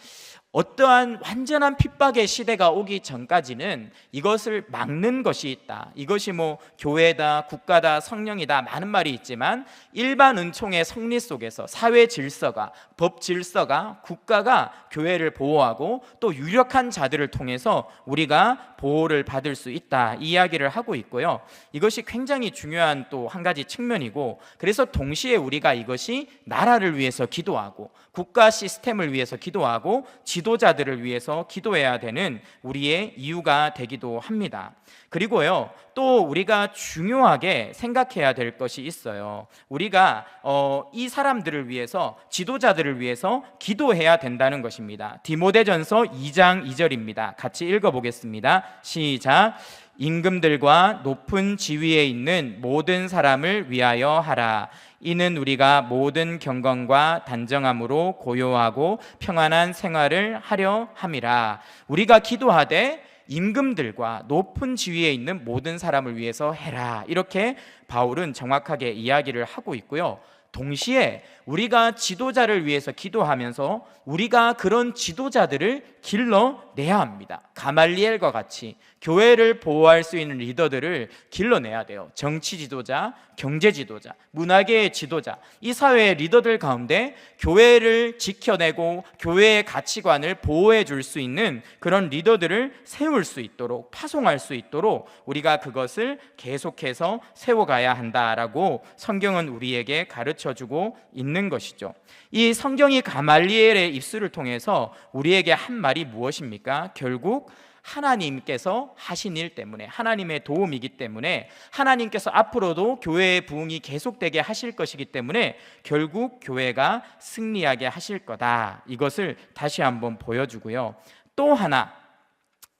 어떠한 완전한 핍박의 시대가 오기 전까지는 이것을 막는 것이 있다. 이것이 교회다, 국가다, 성령이다, 많은 말이 있지만 일반 은총의 성리 속에서 사회 질서가, 법 질서가, 국가가 교회를 보호하고 또 유력한 자들을 통해서 우리가 보호를 받을 수 있다, 이 이야기를 하고 있고요. 이것이 굉장히 중요한 또 한 가지 측면이고, 그래서 동시에 우리가 이것이 나라를 위해서 기도하고 국가 시스템을 위해서 기도하고 지도자들을 위해서 기도해야 되는 우리의 이유가 되기도 합니다. 그리고요, 또 우리가 중요하게 생각해야 될 것이 있어요. 우리가 이 사람들을 위해서, 지도자들을 위해서 기도해야 된다는 것입니다. 디모데전서 2장 2절입니다. 같이 읽어보겠습니다. 시작. 임금들과 높은 지위에 있는 모든 사람을 위하여 하라. 이는 우리가 모든 경건과 단정함으로 고요하고 평안한 생활을 하려 함이라. 우리가 기도하되 임금들과 높은 지위에 있는 모든 사람을 위해서 해라, 이렇게 바울은 정확하게 이야기를 하고 있고요. 동시에 우리가 지도자를 위해서 기도하면서 우리가 그런 지도자들을 길러내야 합니다. 가말리엘과 같이 교회를 보호할 수 있는 리더들을 길러내야 돼요. 정치 지도자, 경제 지도자, 문화계의 지도자, 이 사회의 리더들 가운데 교회를 지켜내고 교회의 가치관을 보호해 줄 수 있는 그런 리더들을 세울 수 있도록, 파송할 수 있도록 우리가 그것을 계속해서 세워가야 한다라고 성경은 우리에게 가르쳐주고 있는 것이죠. 이 성경이 가말리엘의 입술을 통해서 우리에게 한 말이 무엇입니까? 결국 하나님께서 하신 일 때문에, 하나님의 도움이기 때문에, 하나님께서 앞으로도 교회의 부흥이 계속되게 하실 것이기 때문에 결국 교회가 승리하게 하실 거다, 이것을 다시 한번 보여주고요. 또 하나,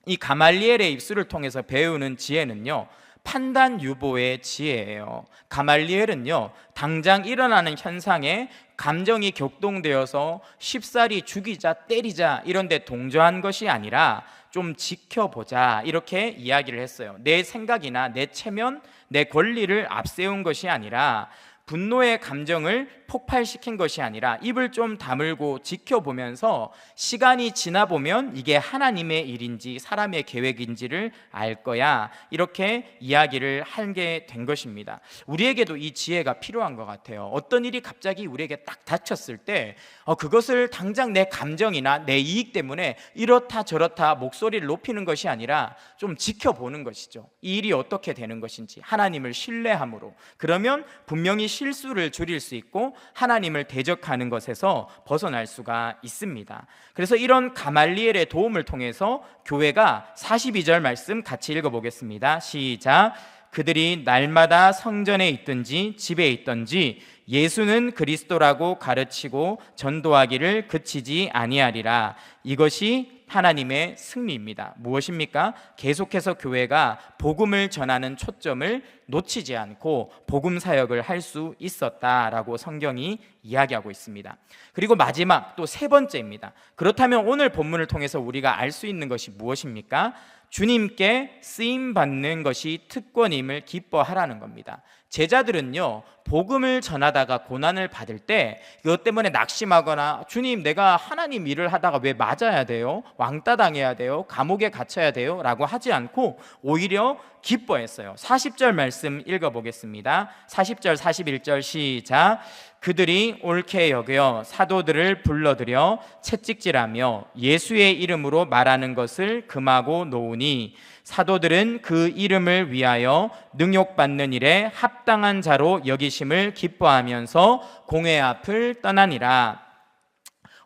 이 가말리엘의 입술을 통해서 배우는 지혜는요, 판단 유보의 지혜예요. 가말리엘은요, 당장 일어나는 현상에 감정이 격동되어서 쉽사리 죽이자, 때리자 이런 데 동조한 것이 아니라 좀 지켜보자, 이렇게 이야기를 했어요. 내 생각이나 내 체면, 내 권리를 앞세운 것이 아니라, 분노의 감정을 폭발시킨 것이 아니라 입을 좀 다물고 지켜보면서 시간이 지나보면 이게 하나님의 일인지 사람의 계획인지를 알 거야, 이렇게 이야기를 하게 된 것입니다. 우리에게도 이 지혜가 필요한 것 같아요. 어떤 일이 갑자기 우리에게 딱 닥쳤을 때 그것을 당장 내 감정이나 내 이익 때문에 이렇다 저렇다 목소리를 높이는 것이 아니라 좀 지켜보는 것이죠. 이 일이 어떻게 되는 것인지 하나님을 신뢰함으로, 그러면 분명히 실수를 줄일 수 있고 하나님을 대적하는 것에서 벗어날 수가 있습니다. 그래서 이런 가말리엘의 도움을 통해서 교회가 42절 말씀 같이 읽어보겠습니다. 시작. 그들이 날마다 성전에 있든지 집에 있든지 예수는 그리스도라고 가르치고 전도하기를 그치지 아니하리라. 이것이 하나님의 승리입니다. 무엇입니까? 계속해서 교회가 복음을 전하는 초점을 놓치지 않고 복음 사역을 할 수 있었다라고 성경이 이야기하고 있습니다. 그리고 마지막 또 세 번째입니다. 그렇다면 오늘 본문을 통해서 우리가 알 수 있는 것이 무엇입니까? 주님께 쓰임받는 것이 특권임을 기뻐하라는 겁니다. 제자들은요, 복음을 전하다가 고난을 받을 때 그것 때문에 낙심하거나 주님, 내가 하나님 일을 하다가 왜 맞아야 돼요? 왕따 당해야 돼요? 감옥에 갇혀야 돼요? 라고 하지 않고 오히려 기뻐했어요. 40절 말씀 읽어보겠습니다. 40절 41절 시작. 그들이 옳게 여겨 사도들을 불러들여 채찍질하며 예수의 이름으로 말하는 것을 금하고 놓으니 사도들은 그 이름을 위하여 능욕받는 일에 합당한 자로 여기심을 기뻐하면서 공회 앞을 떠나니라.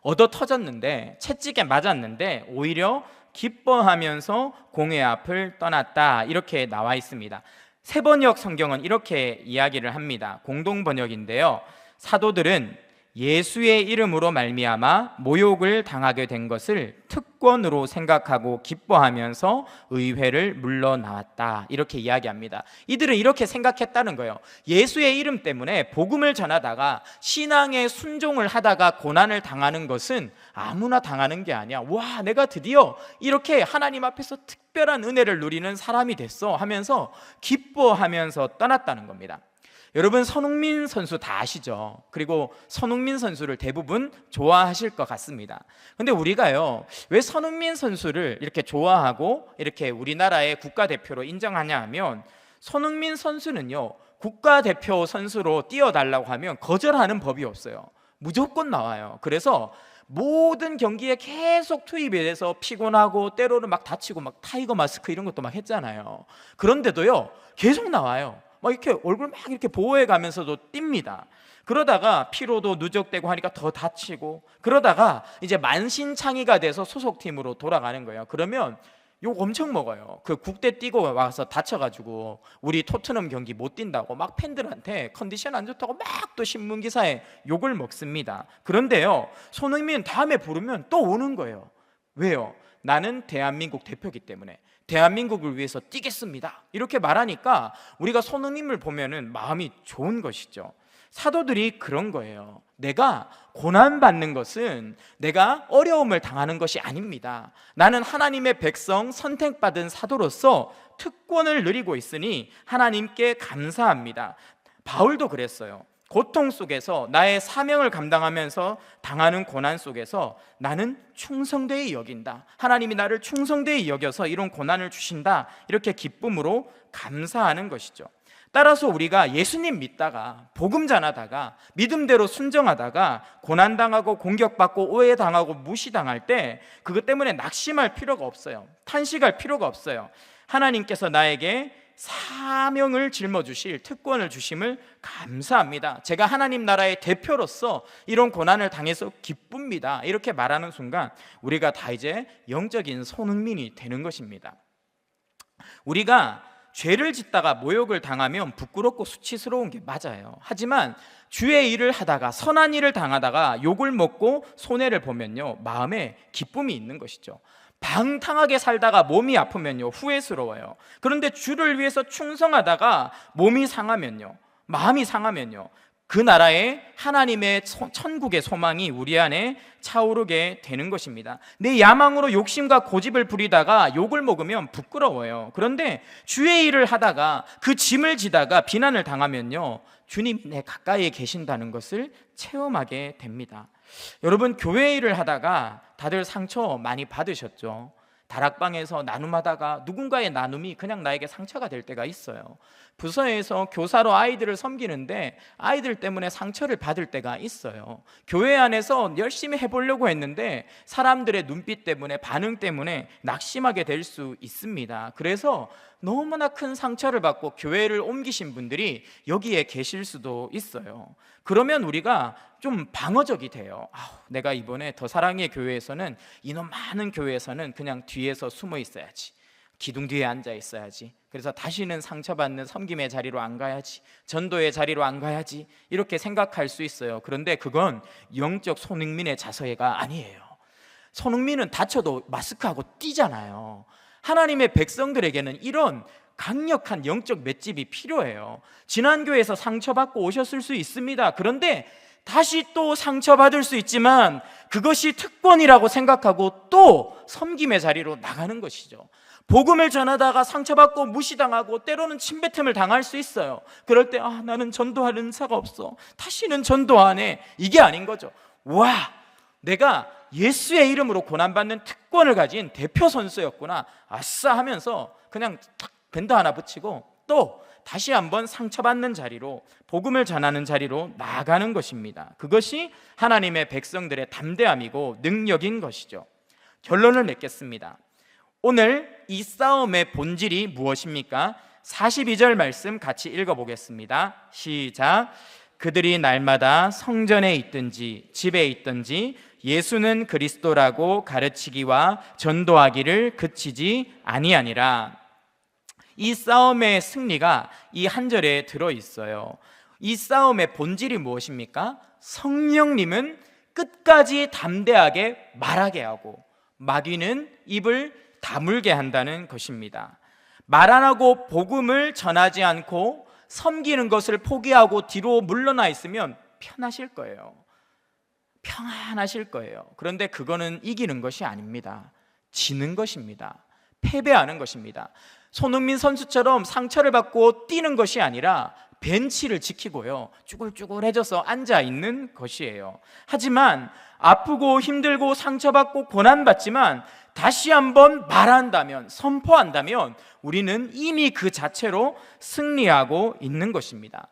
얻어 터졌는데, 채찍에 맞았는데 오히려 기뻐하면서 공회 앞을 떠났다, 이렇게 나와 있습니다. 새번역 성경은 이렇게 이야기를 합니다. 공동 번역인데요, 사도들은 예수의 이름으로 말미암아 모욕을 당하게 된 것을 특권으로 생각하고 기뻐하면서 의회를 물러나왔다, 이렇게 이야기합니다. 이들은 이렇게 생각했다는 거예요. 예수의 이름 때문에 복음을 전하다가 신앙의 순종을 하다가 고난을 당하는 것은 아무나 당하는 게 아니야. 와, 내가 드디어 이렇게 하나님 앞에서 특별한 은혜를 누리는 사람이 됐어 하면서 기뻐하면서 떠났다는 겁니다. 여러분, 손흥민 선수 다 아시죠? 그리고 손흥민 선수를 대부분 좋아하실 것 같습니다. 근데 우리가요, 왜 손흥민 선수를 이렇게 좋아하고 이렇게 우리나라의 국가대표로 인정하냐 하면, 손흥민 선수는요, 국가대표 선수로 뛰어달라고 하면 거절하는 법이 없어요. 무조건 나와요. 그래서 모든 경기에 계속 투입이 돼서 피곤하고 때로는 막 다치고 막 타이거 마스크 이런 것도 막 했잖아요. 그런데도요, 계속 나와요. 막 이렇게 얼굴 막 이렇게 보호해 가면서도 뜁니다. 그러다가 피로도 누적되고 하니까 더 다치고, 그러다가 이제 만신창이가 돼서 소속팀으로 돌아가는 거예요. 그러면 욕 엄청 먹어요. 그 국대 뛰고 와서 다쳐가지고 우리 토트넘 경기 못 뛴다고 막 팬들한테 컨디션 안 좋다고 막 또 신문 기사에 욕을 먹습니다. 그런데요, 손흥민 다음에 부르면 또 오는 거예요. 왜요? 나는 대한민국 대표이기 때문에 대한민국을 위해서 뛰겠습니다, 이렇게 말하니까 우리가 손흥민을 보면은 마음이 좋은 것이죠. 사도들이 그런 거예요. 내가 고난받는 것은 내가 어려움을 당하는 것이 아닙니다. 나는 하나님의 백성 선택받은 사도로서 특권을 누리고 있으니 하나님께 감사합니다. 바울도 그랬어요. 고통 속에서, 나의 사명을 감당하면서 당하는 고난 속에서 나는 충성되이 여긴다, 하나님이 나를 충성되이 여겨서 이런 고난을 주신다, 이렇게 기쁨으로 감사하는 것이죠. 따라서 우리가 예수님 믿다가, 복음 전하다가, 믿음대로 순정하다가 고난당하고 공격받고 오해당하고 무시당할 때 그것 때문에 낙심할 필요가 없어요. 탄식할 필요가 없어요. 하나님께서 나에게 사명을 짊어주실 특권을 주심을 감사합니다. 제가 하나님 나라의 대표로서 이런 고난을 당해서 기쁩니다, 이렇게 말하는 순간 우리가 다 이제 영적인 손흥민이 되는 것입니다. 우리가 죄를 짓다가 모욕을 당하면 부끄럽고 수치스러운 게 맞아요. 하지만 주의 일을 하다가, 선한 일을 당하다가 욕을 먹고 손해를 보면요, 마음에 기쁨이 있는 것이죠. 방탕하게 살다가 몸이 아프면요, 후회스러워요. 그런데 주를 위해서 충성하다가 몸이 상하면요, 마음이 상하면요, 그 나라의 하나님의 천국의 소망이 우리 안에 차오르게 되는 것입니다. 내 야망으로 욕심과 고집을 부리다가 욕을 먹으면 부끄러워요. 그런데 주의 일을 하다가 그 짐을 지다가 비난을 당하면요, 주님 내 가까이에 계신다는 것을 체험하게 됩니다. 여러분, 교회 일을 하다가 다들 상처 많이 받으셨죠? 다락방에서 나눔하다가 누군가의 나눔이 그냥 나에게 상처가 될 때가 있어요. 부서에서 교사로 아이들을 섬기는데 아이들 때문에 상처를 받을 때가 있어요. 교회 안에서 열심히 해보려고 했는데 사람들의 눈빛 때문에, 반응 때문에 낙심하게 될 수 있습니다. 그래서 너무나 큰 상처를 받고 교회를 옮기신 분들이 여기에 계실 수도 있어요. 그러면 우리가 좀 방어적이 돼요. 내가 이번에 더 사랑의 교회에서는, 인원 많은 교회에서는 그냥 뒤에서 숨어 있어야지, 기둥 뒤에 앉아 있어야지, 그래서 다시는 상처받는 섬김의 자리로 안 가야지, 전도의 자리로 안 가야지, 이렇게 생각할 수 있어요. 그런데 그건 영적 손흥민의 자세가 아니에요. 손흥민은 다쳐도 마스크하고 뛰잖아요. 하나님의 백성들에게는 이런 강력한 영적 맷집이 필요해요. 지난 교회에서 상처받고 오셨을 수 있습니다. 그런데 다시 또 상처받을 수 있지만 그것이 특권이라고 생각하고 또 섬김의 자리로 나가는 것이죠. 복음을 전하다가 상처받고 무시당하고 때로는 침뱉음을 당할 수 있어요. 그럴 때 나는 전도할 은사가 없어, 다시는 전도 안 해, 이게 아닌 거죠. 와, 내가 예수의 이름으로 고난받는 특권을 가진 대표 선수였구나, 아싸 하면서 그냥 탁 밴드 하나 붙이고 또 다시 한번 상처받는 자리로, 복음을 전하는 자리로 나아가는 것입니다. 그것이 하나님의 백성들의 담대함이고 능력인 것이죠. 결론을 맺겠습니다. 오늘 이 싸움의 본질이 무엇입니까? 42절 말씀 같이 읽어보겠습니다. 시작. 그들이 날마다 성전에 있든지 집에 있든지 예수는 그리스도라고 가르치기와 전도하기를 그치지 아니하니라. 이 싸움의 승리가 이 한 절에 들어있어요. 이 싸움의 본질이 무엇입니까? 성령님은 끝까지 담대하게 말하게 하고 마귀는 입을 다물게 한다는 것입니다. 말 안 하고 복음을 전하지 않고 섬기는 것을 포기하고 뒤로 물러나 있으면 편하실 거예요. 평안하실 거예요. 그런데 그거는 이기는 것이 아닙니다. 지는 것입니다. 패배하는 것입니다. 손흥민 선수처럼 상처를 받고 뛰는 것이 아니라 벤치를 지키고요, 쭈글쭈글해져서 앉아있는 것이에요. 하지만 아프고 힘들고 상처받고 고난받지만 다시 한번 말한다면, 선포한다면 우리는 이미 그 자체로 승리하고 있는 것입니다.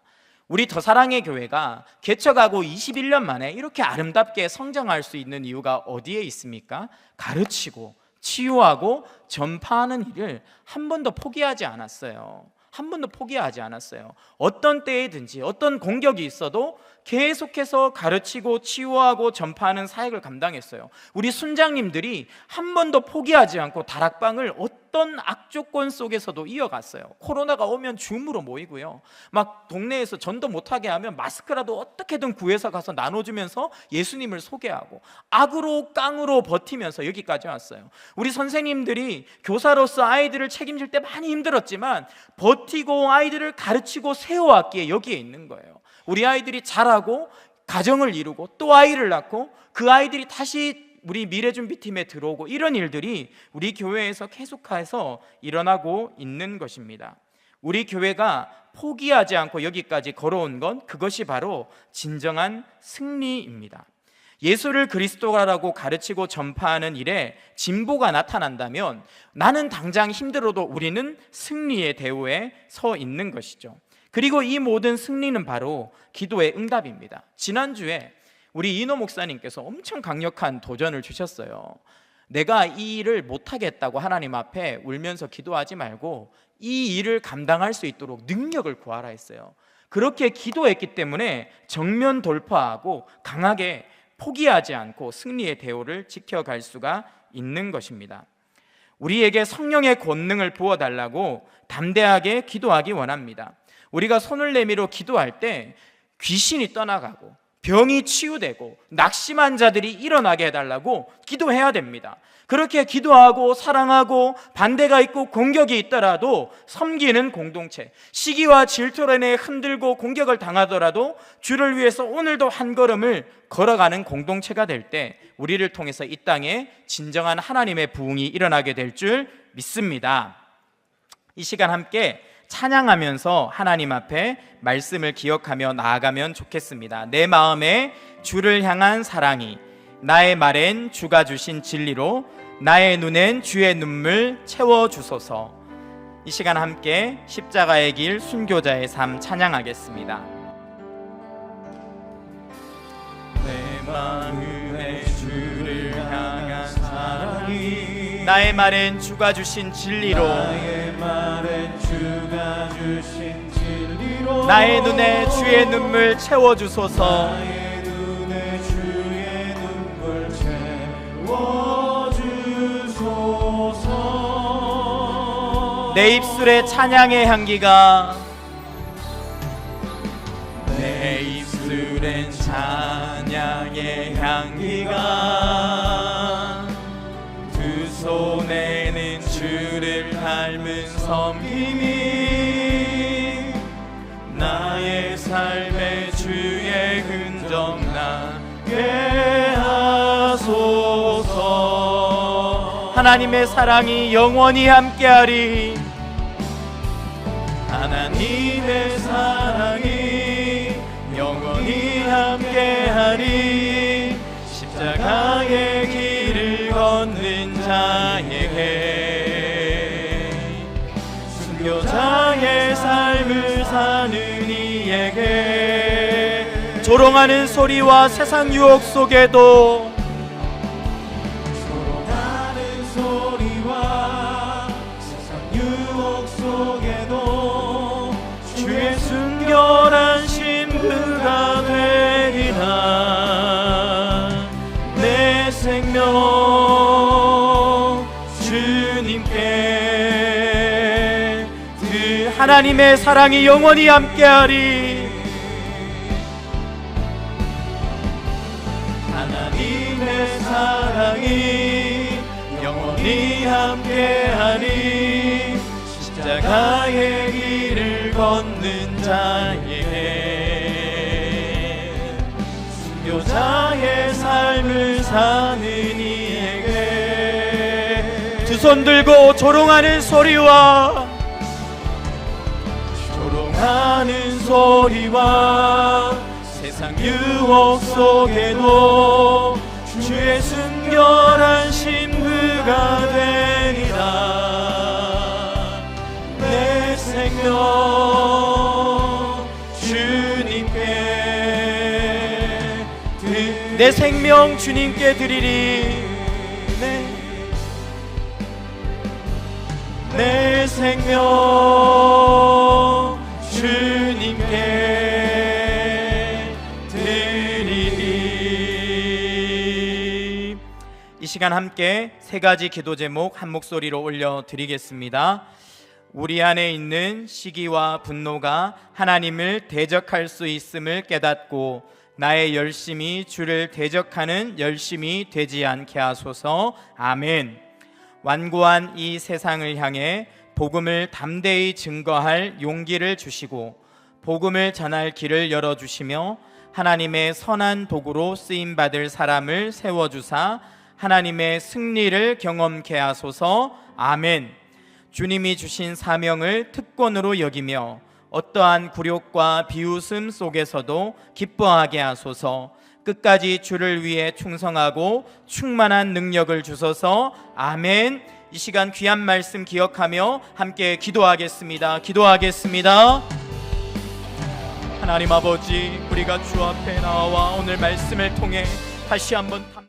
우리 더 사랑의 교회가 개척하고 21년 만에 이렇게 아름답게 성장할 수 있는 이유가 어디에 있습니까? 가르치고 치유하고 전파하는 일을 한 번도 포기하지 않았어요. 한 번도 포기하지 않았어요. 어떤 때에든지 어떤 공격이 있어도 계속해서 가르치고 치유하고 전파하는 사역을 감당했어요. 우리 순장님들이 한 번도 포기하지 않고 다락방을 어떤 악조건 속에서도 이어갔어요. 코로나가 오면 줌으로 모이고요, 막 동네에서 전도 못하게 하면 마스크라도 어떻게든 구해서 가서 나눠주면서 예수님을 소개하고 악으로 깡으로 버티면서 여기까지 왔어요. 우리 선생님들이 교사로서 아이들을 책임질 때 많이 힘들었지만 버티고 아이들을 가르치고 세워왔기에 여기에 있는 거예요. 우리 아이들이 자라고 가정을 이루고 또 아이를 낳고 그 아이들이 다시 우리 미래준비팀에 들어오고, 이런 일들이 우리 교회에서 계속해서 일어나고 있는 것입니다. 우리 교회가 포기하지 않고 여기까지 걸어온 건 그것이 바로 진정한 승리입니다. 예수를 그리스도라고 가르치고 전파하는 일에 진보가 나타난다면 나는 당장 힘들어도 우리는 승리의 대우에 서 있는 것이죠. 그리고 이 모든 승리는 바로 기도의 응답입니다. 지난주에 우리 이노 목사님께서 엄청 강력한 도전을 주셨어요. 내가 이 일을 못하겠다고 하나님 앞에 울면서 기도하지 말고 이 일을 감당할 수 있도록 능력을 구하라 했어요. 그렇게 기도했기 때문에 정면 돌파하고 강하게 포기하지 않고 승리의 대우를 지켜갈 수가 있는 것입니다. 우리에게 성령의 권능을 부어달라고 담대하게 기도하기 원합니다. 우리가 손을 내밀어 기도할 때 귀신이 떠나가고 병이 치유되고 낙심한 자들이 일어나게 해달라고 기도해야 됩니다. 그렇게 기도하고 사랑하고 반대가 있고 공격이 있더라도 섬기는 공동체, 시기와 질투로 인해 흔들고 공격을 당하더라도 주를 위해서 오늘도 한 걸음을 걸어가는 공동체가 될 때 우리를 통해서 이 땅에 진정한 하나님의 부흥이 일어나게 될 줄 믿습니다. 이 시간 함께 찬양하면서 하나님 앞에 말씀을 기억하며 나아가면 좋겠습니다. 내 마음에 주를 향한 사랑이, 나의 말엔 주가 주신 진리로, 나의 눈엔 주의 눈물 채워주소서. 이 시간 함께 십자가의 길 순교자의 삶 찬양하겠습니다. 내 마음에 주를 향한 사랑이, 나의 말엔 주가 주신 진리로, 나의 말엔 주가 주신 진리로, 나의 눈에 주의 눈물 채워주소서. 나의 눈에 주의 눈물 채워주소서. 내 입술에 찬양의 향기가, 내 입술엔 찬양의 향기가, 두 손에는 주를 닮은 섬김이, 나의 삶에 주의 흔적 나게 하소서. 하나님의 사랑이 영원히 함께하리. 하나님의 사랑이 영원히 함께하리. 십자가의 길을 걷는 자에게, 순교자의 삶을 사는 이에게, 조롱하는 소리와 세상 유혹 속에도, 조롱하는 소리와 세상 유혹 속에도 주의 순결한 신부가 되리라. 내 생명 주님께, 그 하나님의 사랑이 영원히 함께하리. 하나님의 사랑이 영원히 함께하리. 십자가의 길을 걷는 자에게, 순교자의 삶을 사는 이에게, 두 손 들고 조롱하는 소리와, 조롱하는 소리와 세상 유혹 속에도 주의 순결한 신부가 되리라. 내 생명 주님께, 내 생명 주님께 드리리. 내 생명 주님께 드리리. 이 시간 함께 세 가지 기도 제목 한 목소리로 올려드리겠습니다. 우리 안에 있는 시기와 분노가 하나님을 대적할 수 있음을 깨닫고 나의 열심이 주를 대적하는 열심이 되지 않게 하소서. 아멘. 완고한 이 세상을 향해 복음을 담대히 증거할 용기를 주시고 복음을 전할 길을 열어주시며 하나님의 선한 도구로 쓰임받을 사람을 세워주사 하나님의 승리를 경험케 하소서. 아멘. 주님이 주신 사명을 특권으로 여기며 어떠한 굴욕과 비웃음 속에서도 기뻐하게 하소서. 끝까지 주를 위해 충성하고 충만한 능력을 주소서. 아멘. 이 시간 귀한 말씀 기억하며 함께 기도하겠습니다. 하나님 아버지, 우리가 주 앞에 나와 오늘 말씀을 통해 다시 한번